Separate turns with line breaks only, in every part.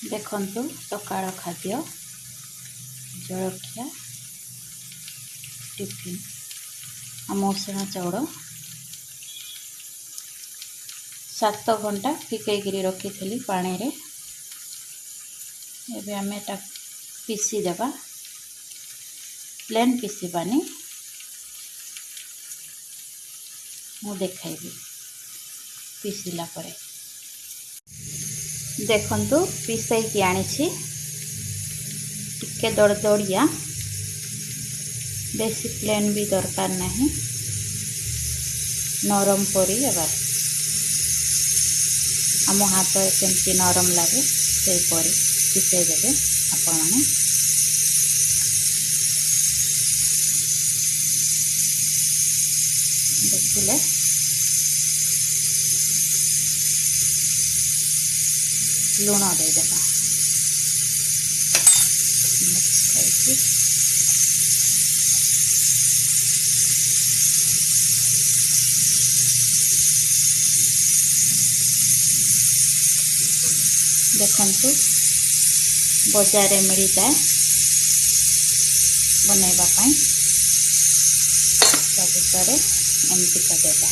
देखंतु सकाळ खाद्य जलखिया टिफिन आम उषुना चाउल 7 घंटा फिकईकरी रखी थी पानी रे। एबे आम पीसी देबा प्लेन पीसीबानी मु देखाइबी पीसिला परे। देखंतु पीसई आनी टिके दड़दड़िया बेसी प्लेन भी दरकार नहीं नरम परी एबार आम हाथ केमती नरम लगे से परी पीसई देबे आपण माने। देखिले लुण देदेबा देखंतु बाजार में मिल जाए बनैबा पाई भितर एमती देगा।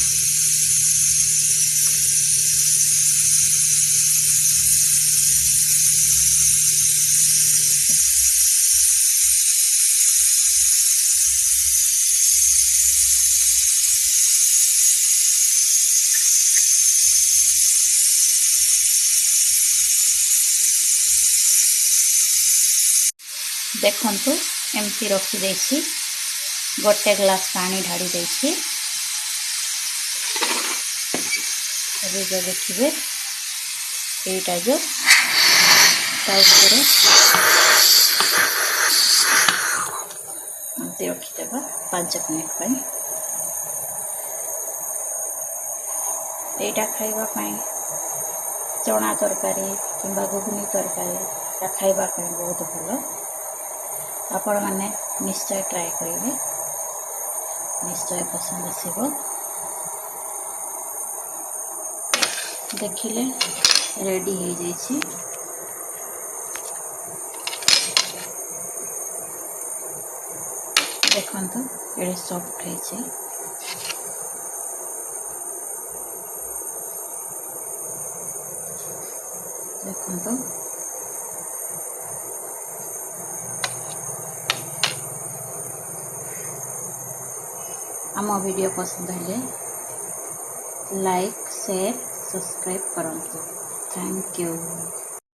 देखंतु एमती रखी देछि गोटे ग्लास पानी ढाड़ी देछि। अभी जो देखिए एटा जो एमती रखीदेबा 5 मिनट पर एटा खाइबा पाई चना तरकारी किंबा घुगनी तरकारी खाइबा पाई बहुत भल। आपण माने निश्चय ट्राई करेंगे निश्चय पसंद आसब। देखिले रेडी हो जाइए। देखंतु ये सॉफ्ट है। देखंतु आम वीडियो पसंद है लाइक शेयर सब्सक्राइब करंतु। Thank you.